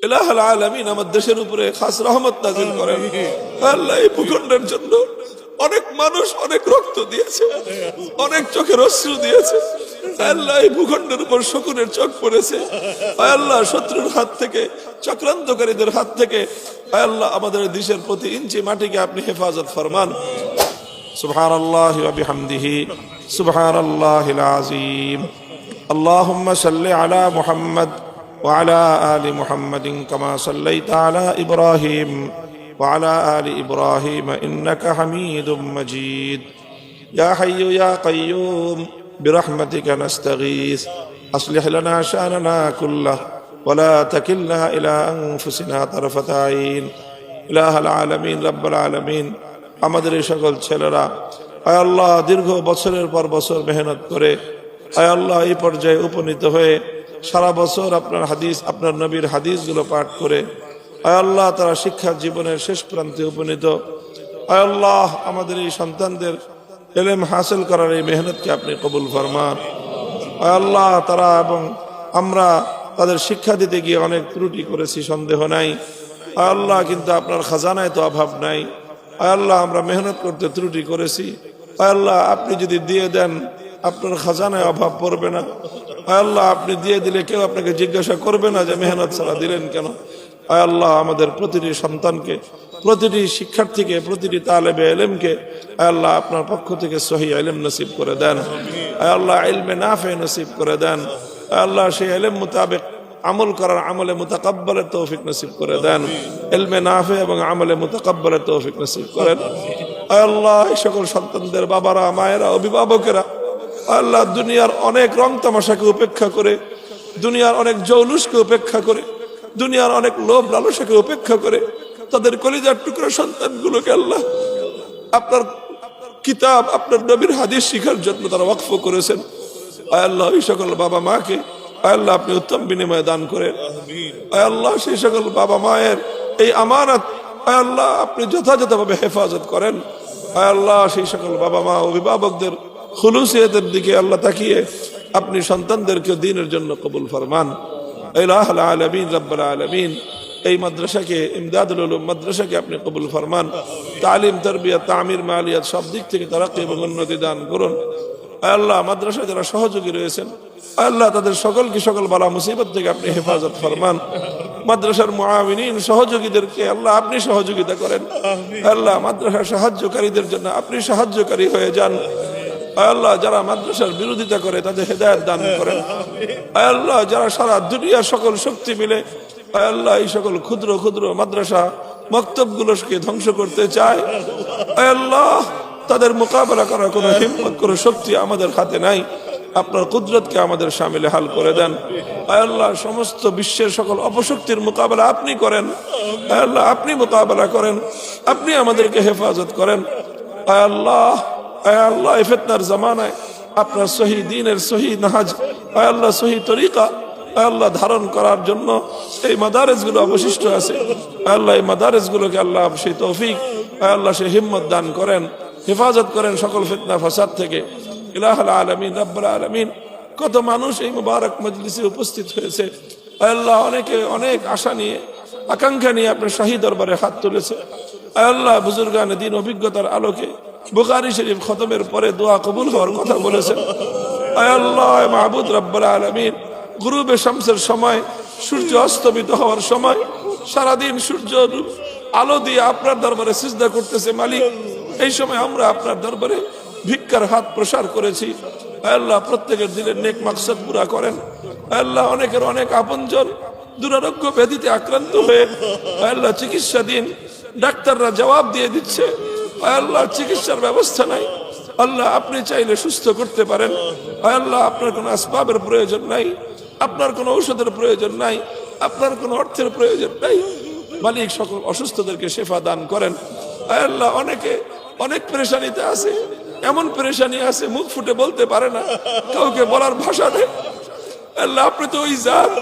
ইলাহুল আলামিন আমার দেশের উপরে খাস রহমত নাযিল করেন। আল্লাহ এই ভূখণ্ডের জন্য অনেক মানুষ অনেক রক্ত দিয়েছে, অনেক চোখের অশ্রু দিয়েছে। আল্লাহ এই ভূখণ্ডের উপর শকুনের চোখ পড়েছে। আল্লাহ শত্রুর হাত থেকে, চক্রান্তকারীদের হাত থেকে আল্লাহ আমাদের দেশের প্রতি ইঞ্চি মাটিকে আপনি হেফাজত ফরমান। সুবহানাল্লাহি ওয়া বিহামদিহি সুবহানাল্লাহিল আযীম। আল্লাহুম্মা সাল্লি আলা মুহাম্মাদ ওয়া আলা আলি মুহাম্মাদিন কামা সাল্লাইতা আলা ইব্রাহিম ওয়া আলা আলি ইব্রাহিম ইন্নাকা হামিদুম মাজিদ। ইয়া হাইয়্যু ইয়া কাইয়্যুম برحمتك نستغيث أصلح لنا شأننا كله ولا تكلنا إلى أنفسنا طرفة عين إله العالمين رب العالمين আমাদের এই সকল ছেলেরা আয় আল্লাহ দীর্ঘ বছরের পর বছর মেহনত করে আয় আল্লাহ এই পর্যায়ে উপনীত হয়ে সারা বছর আপনার হাদিস, আপনার নবীর হাদিসগুলো পাঠ করে আয় আল্লাহ তারা শিক্ষা জীবনের শেষ প্রান্তে উপনীত। আয় আল্লাহ আমাদের এই সন্তানদের ইলম হাসিল করার এই মেহনতকে আপনি কবুল ফরমান। আয় আল্লাহ তারা এবং আমরা তাদের শিক্ষা দিতে গিয়ে অনেক ত্রুটি করেছি, সন্দেহ নাই। আয় আল্লাহ কিন্তু আপনার খাজানায় তো অভাব নাই। আয় আল্লাহ আমরা মেহনত করতে ত্রুটি করেছি। আয় আল্লাহ আপনি যদি দিয়ে দেন আপনার খাজানায় অভাব পড়বে না। আয় আল্লাহ আপনি দিয়ে দিলে কেউ আপনাকে জিজ্ঞাসা করবে না যে মেহনত ছাড়া দিলেন কেন। আয় আল্লাহ আমাদের প্রতিটি সন্তানকে, প্রতিটি শিক্ষার্থীকে, প্রতিটি তালেবে ইলমকে আয় আল্লাহ আপনার পক্ষ থেকে সহি ইলম নসিব করে দেন। আয় আল্লাহ ইলমে নাফে নসিব করে দেন। আয় আল্লাহ সেই ইলম মোতাবেক আমল করার, আমলে মুতাকাব্বালের তৌফিক নসিব করে দেন। ইলমে নাফে এবং আমলে মুতাকাব্বালের তৌফিক নসিব করেন। আয় আল্লাহ এই সকল সন্তানদের বাবারা, মায়েরা, অভিভাবকেরা আল্লাহ দুনিয়ার অনেক রং তামাশাকে উপেক্ষা করে, দুনিয়ার অনেক জৌলুসকে উপেক্ষা করে, দুনিয়ার অনেক লোভ লালসাকে উপেক্ষা করে তাদের কলিজার টুকরা সন্তানগুলোকে আল্লাহ আপনার কিতাব, আপনার নবীর হাদিস শিখার জন্য তারা ওয়াকফ করেছেন। আয় আল্লাহ এই সকল বাবা মাকে আয় আল্লাহ আপনি উত্তম বিনিময় দান করেন। আয় আল্লাহ সেই সকল বাবা মায়ের এই আমানত আয় আল্লাহ আপনি যথাযথভাবে হেফাজত করেন। আয় আল্লাহ সেই সকল বাবা মা অভিভাবকদের খুলুসিয়তের দিকে আল্লাহ তাকিয়ে আপনি সন্তানদেরকে দ্বীনের জন্য কবুল ফরমান। ইলাহুল আলামিন রব্বুল আলামিন এই মাদ্রাসাকে, ইমদাদুল উলুম মাদ্রাসাকে আপনি কবুল ফরমান। তালিম, তারবিয়াত, তামির, মালিয়াত সব দিক থেকে তারাক্কি এবং উন্নতি দান করুন। আয় আল্লাহ মাদ্রাসায় যারা সহযোগী রয়েছেন আয় আল্লাহ তাদের সকলকে সকল বালা মুসিবত থেকে আপনি হেফাজত ফরমান। মাদ্রাসার মুআবিনিন, সহযোগীদেরকে আল্লাহ আপনি সহযোগিতা করেন। আল্লাহ মাদ্রাসার সাহায্যকারীদের জন্য আপনি সাহায্যকারী হয়ে যান। আয় আল্লাহ যারা মাদ্রাসার বিরোধিতা করে তাদের হেদায়েত দান করেন। আয় আল্লাহ যারা সারা দুনিয়ার সকল শক্তি মিলে আয় আল্লাহ এই সকল ক্ষুদ্র ক্ষুদ্র মাদ্রাসা মক্তবগুলোকে ধ্বংস করতে চায়, আয় আল্লাহ তাদের মোকাবেলা করার কোনো হিম্মত, কোনো শক্তি আমাদের হাতে নাই। আপনার কুদরতকে আমাদের শামিলে হাল করে দেন। আয় আল্লাহ সমস্ত বিশ্বের সকল অপশক্তির মোকাবেলা আপনি করেন। আয় আল্লাহ আপনি মোকাবেলা করেন, আপনি আমাদেরকে হেফাজত করেন। আয় আল্লাহ, আয় আল্লাহ এই ফিতনার জামানায় আপনার সহি দ্বীনের সহি নাহাজ আয় আল্লাহ সহি তরিকা আয় আল্লাহ ধারণ করার জন্য এই মাদারেসগুলো অবশিষ্ট আছে। আয় আল্লাহ এই মাদারেসগুলোকে আল্লাহ সেই তৌফিক আয় আল্লাহ সেই হিম্মত দান করেন, হেফাজত করেন সকল ফিতনা ফাসাদ থেকে। ইলাহুল আলামিন রব্বুল আলামিন কত মানুষ এই মুবারক মজলিসে উপস্থিত হয়েছে আয় আল্লাহ, অনেকে অনেক আশা নিয়ে, আকাঙ্ক্ষা নিয়ে আপনার শাহী দরবারে হাত তুলেছে। আয় আল্লাহ বুজুর্গানে দ্বীন অভিজ্ঞতার আলোকে বুখারী শরীফ খতমের পরে দোয়া কবুল হওয়ার কথা বলেছেন। আয় আল্লাহ মাহবুদ রব্বুল আলামিন গুরুবে শামসের সময়, সূর্য অস্তমিত হওয়ার সময় সারাদিন সূর্য আলো দিয়ে আপনার দরবারে সিজদা করতেছে মালিক। এই সময় আমরা আপনার দরবারে ভিক্ষার হাত প্রসার করেছি। আয় আল্লাহ প্রত্যেকের দিলের নেক মাকসাদ পুরা করেন। আয় আল্লাহ অনেকের অনেক আপনজন দুরারোগ্য ব্যাধিতে আক্রান্ত হয়ে আয় আল্লাহ চিকিৎসা দিন, ডাক্তাররা জবাব দিয়ে দিচ্ছে আয় আল্লাহ চিকিৎসার ব্যবস্থা নাই। আল্লাহ আপনি চাইলে সুস্থ করতে পারেন। আয় আল্লাহ আপনার কোনো আসবাবের প্রয়োজন নাই, আপনার কোনো ঔষধের প্রয়োজন নাই, আপনার কোনো অর্থের প্রয়োজন নাই। মালিক সকল অসুস্থদেরকে শেফা দান করেন। আয় আল্লাহ অনেকে অনেক পেরেশানিতে আছে, এমন পেরেশানি আছে মুখ ফুটে বলতে পারে না, কাউকে বলার ভাষা নেই। আল্লাহ আপনি তো ওই জাত,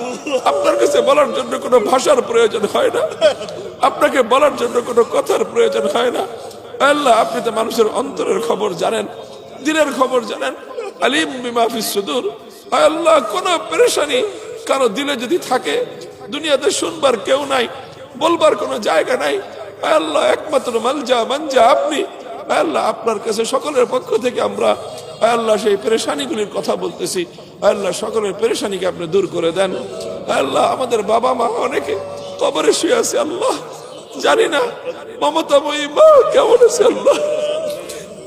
আপনার কাছে বলার জন্য কোনো ভাষার প্রয়োজন হয় না, আপনাকে বলার জন্য কোনো কথার প্রয়োজন হয় না। আল্লাহ আপনি তো মানুষের অন্তরের খবর জানেন, দিনের খবর জানেন। আলিম বিমা ফিস সুদূর। আল্লাহ কোন পেরেশানি কারো দিলে যদি থাকে দুনিয়াতে শুনবার কেউ নাই, বলবার কোনো জায়গা নাই। আয় আল্লাহ, একমাত্র মালজা মানজা আপনি। আয় আল্লাহ, আপনার কাছে সকলের পক্ষ থেকে আমরা আয় আল্লাহ সেই পেরেশানিগুলির কথা বলতেছি। আয় আল্লাহ, সকলের পেরেশানিকে আপনি দূর করে দেন। আয় আল্লাহ, আমাদের বাবা মা অনেকে কবরে শুয়ে আছে আল্লাহ, জানি না মমতাময়ী মা কেমন আছে আল্লাহ,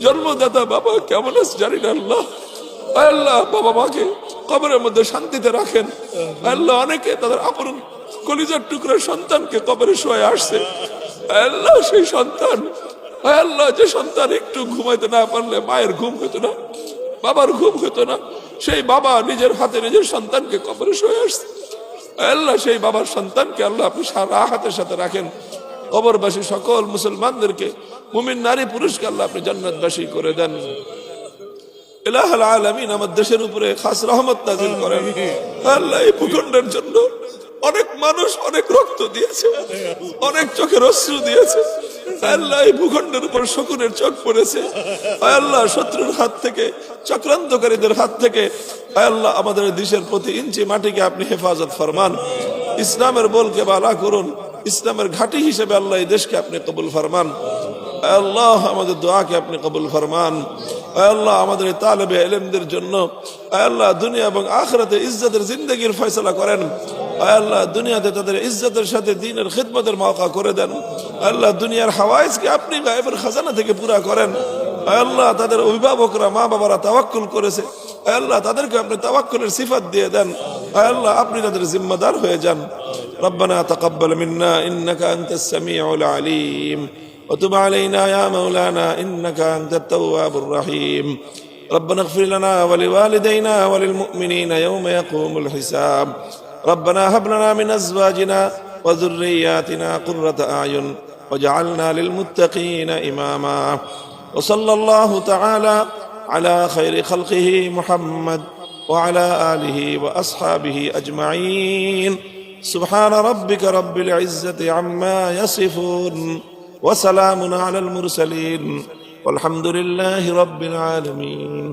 জন্মদাতা বাবা কেমন আছে জানি না আল্লাহ। আয় আল্লাহ, বাবা মাকে কবরের মধ্যে শান্তিতে রাখেন। আল্লাহ, অনেকে তাদের আপন কলিজার টুকরার সন্তানকে কবরে শুয়ে আসছে। আল্লাহ, সেই সন্তান আল্লাহ, যে সন্তান একটু ঘুমাইতে না পারলে মায়ের ঘুম হতো না, বাবার ঘুম হতো না, সেই বাবা নিজের হাতে নিজের সন্তানকে কবরে শুয়ে আসছে। আল্লাহ, সেই বাবার সন্তানকে আল্লাহ আপনি সারা হাতের সাথে রাখেন। কবরবাসী সকল মুসলমানদেরকে, মুমিন নারী পুরুষকে আল্লাহ আপনি জান্নাতবাসী করে দেন। ইলাহুল আলামিন, আমার দেশের উপরে খাস রহমত নাযিল করেন। আল্লাহ, এই ভূখণ্ডের জন্য অনেক মানুষ অনেক রক্ত দিয়েছে, অনেক চোখের অশ্রু দিয়েছে। আল্লাহ, এই ভূখণ্ডের উপর শকুনের চোখ পড়েছে। আল্লাহ, শত্রুর হাত থেকে, চক্রান্তকারীদের হাত থেকে আল্লাহ আমাদের দেশের প্রতি ইঞ্চি মাটিকে আপনি হেফাজত ফরমান। ইসলামের বলকে বালা করুন, ইসলামের ঘাঁটি হিসেবে আল্লাহ এই দেশকে আপনি কবুল ফরমান। আল্লাহ, আমাদের দোয়াকে আপনি কবুল ফরমান। আল্লাহ, আমাদের তালেবে ইলমদের জন্য আল্লাহ দুনিয়া এবং আখিরাতে ইজ্জতের জিন্দেগির ফয়সালা করেন। আল্লাহ, দুনিয়াতে তাদের ইজ্জতের সাথে দ্বীনের খিদমতের মওকা করে দেন। আল্লাহ, দুনিয়ার হাওয়াইজকে আপনি গায়েবের খাজানা থেকে পুরা করেন। আল্লাহ, তাদের অভিভাবকরা মা বাবারা তাওয়াক্কুল করেছে, আল্লাহ তাদেরকে আপনি তাওয়াক্কুলের সিফাত দিয়ে দেন। আল্লাহ, আপনি তাদের জিম্মাদার হয়ে যান। রব্বানা তাকাব্বাল মিন্না ইন্নাকা আনতাস সামিউল আলিম وتب علينا يا مولانا إنك أنت التواب الرحيم. ربنا اغفر لنا ولوالدينا وللمؤمنين يوم يقوم الحساب. ربنا هب لنا من أزواجنا وذرياتنا قرة أعين واجعلنا للمتقين إماما. وصلى الله تعالى على خير خلقه محمد وعلى آله وأصحابه أجمعين. سبحان ربك رب العزة عما يصفون وسلام على المرسلين والحمد لله رب العالمين.